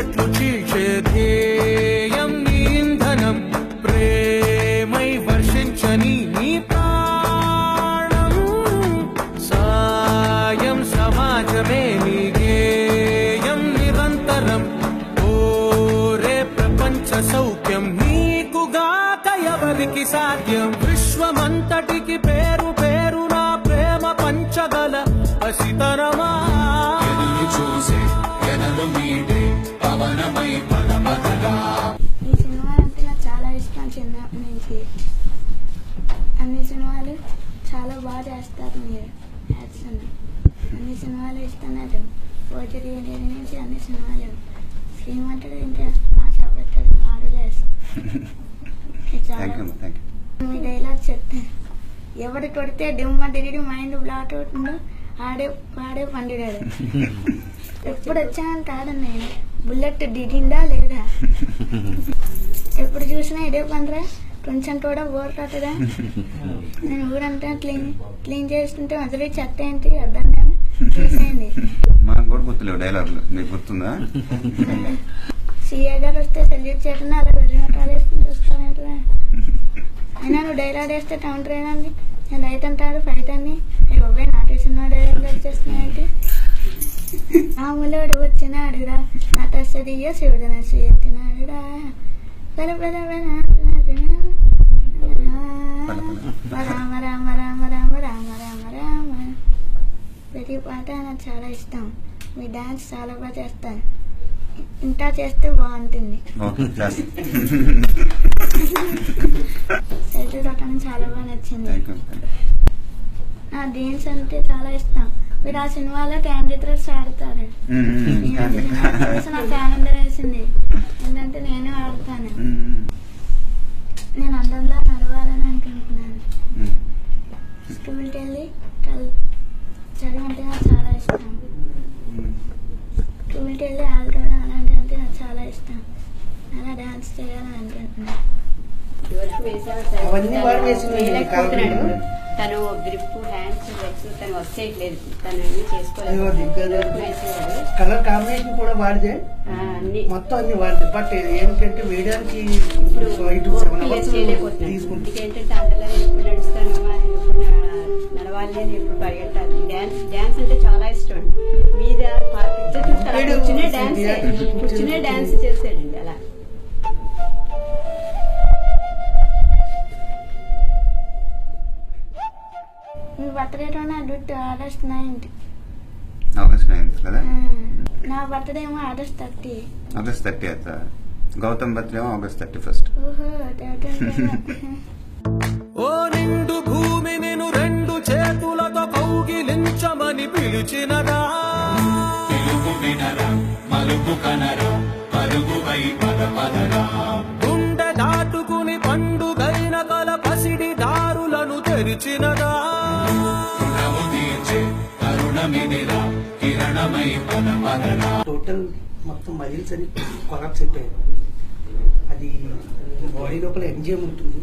చీకట్లు చీల్చే ధ్యేయం నీ ఇంధనం ప్రేమై వర్షించని నీ ప్రాణం సాయం సమాజమే నీ గేయం నిరంతరం ఓరే ప్రపంచ సౌఖ్యం నీకుగాక ఎవరికి సాధ్యం విశ్వమంతటికి పేరు పేరు నా ప్రేమ పంచగల పసితరమా చూసే ఎనలు మీడే పవనమై పదపదగా. ఈ సినిమా అంటే నాకు చాలా ఇష్టం చిన్నప్పటి నుంచి. అన్ని సినిమాలు చాలా బాగా చేస్తారు మీరు యాక్షన్. అన్ని సినిమాలు ఇష్టం నాకు. పోచరి నుంచి అన్ని సినిమాలు శ్రీమంతుడు ఇంకా మాట పెట్టాడు మాడలేసి మీ డైలాగ్ చెప్తే ఎవడు కొడితే డిమ్మ దిగి మైండ్ బ్లాక్ అవుతుందో వాడే పండిగాడు. ఎప్పుడు వచ్చాను కాదన్నా బుల్లెట్ దిగిందా లేదా ఎప్పుడు చూసినా ఇదే పండ్రా కొంచెం కూడా బోర్ కట్టదా. నేను ఊరంతా క్లీన్ చేస్తుంటే వదిలి చెత్త ఏంటి అర్థం కానీ తీసేయండి. మాకు కూడా గుర్తులేవు డైలాగులు, మీకు గుర్తుందా? సీఏ గారు వస్తే సెల్యూట్ చేయకుండా అలా వెళ్ళినట్టు వేసుకుని చూస్తానంటే అయినా నువ్వు డైలాగ్ వేస్తే టౌన్ ట్రైన్ అండి నేను రైట్ అంటాడు ఫైట్ అని బాబాయ్ నాటి సినిమా డైలాగ్ వచ్చేస్తున్నాయంటే మామూలుడు వచ్చినాడురా నటసరియ శివధనశ్రీ ఎత్తినాడురా రామ రామ రామ రామ రామ రామ రామ. ప్రతి పాట నాకు చాలా ఇష్టం. మీ డాన్స్ చాలా బాగా చేస్తాను. ఇంకా చేస్తే బాగుంటుంది. సైకిల్ కొట్టడం చాలా బాగా నచ్చింది. నా డ్రీమ్స్ అంటే చాలా ఇష్టం. మీరు ఆ సినిమాలో క్యాండీ థ్రెడ్స్ ఆడతారు. నాకు ఆనందం వేసింది. ఏంటంటే నేను ఆడతాను. నేను అందంగా నడవాలని అనుకుంటున్నాను. స్కూల్కి వెళ్ళి చదువు అంటే నాకు చాలా ఇష్టం. స్కూల్కి వెళ్ళి ఆడుకోవడం అలాంటివి అంటే నాకు చాలా ఇష్టం. అలా డాన్స్ చేయాలని అనుకుంటున్నాను. తను గ్రిప్ హ్యాండ్స్ లెగ్స్ తను వర్క్ చేయట్లేదు. తను అన్ని చేసుకోలేదు. కలర్ కాంబినేషన్ కూడా వాడితే మొత్తం అన్ని వాడితే బట్ ఏంటంటే వేయడానికి ఏంటంటే అందులో ఎప్పుడు నడుస్తాను ఎప్పుడు నడవాలి అని ఎప్పుడు పరిగెట్టాలి. డాన్స్ అంటే చాలా ఇష్టం. మీద పిక్చర్ చూస్తారు కూర్చునే డాన్స్ చేసాడండి. అలా మీ బర్త్డే రోజు అడ్డు ఆగస్ట్ 9th. ఆగస్ట్ 9th కదా? నా బర్త్డే ఏమో August 30. August 30th. Gautam birthday ఏమో ఆగస్ట్ 31st. ఓ నిండు భూమి నిన్ను రెండు చేతులతో కౌగిలించమని పిలిచినరా మలుపు కనరా పరుగువై పదపదరా గుండె దాటుకుని పండుగైన కల పసిడి దారులను తెరిచినదా టోటల్ మొత్తం మజిల్స్ అని కొలాప్స్ అయిపోయాయి. అది బాడీ లోపల ఎంజిఎం ఉంటుంది.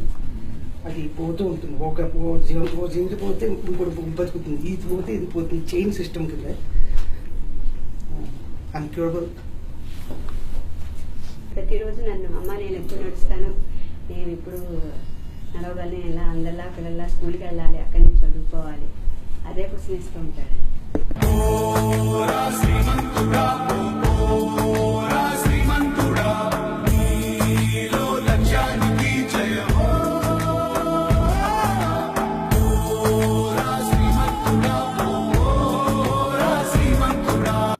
అది పోతూ ఉంటుంది. ఒక జింజి పోతే ఇంకోటి బతుకుతుంది. ఇది పోతే ఇది పోతుంది. చైన్ సిస్టమ్ కింద అన్క్యూరబుల్. ప్రతిరోజు నన్ను అమ్మ నేను ఎప్పుడు నడుస్తాను, నేను ఇప్పుడు నడవగలను, ఎలా అందరిలా పిల్లల్లా స్కూల్కి వెళ్ళాలి, అక్కడి నుంచి చదువుకోవాలి, అదే క్వశ్చన్ ఇస్తూ ఉంటాడు.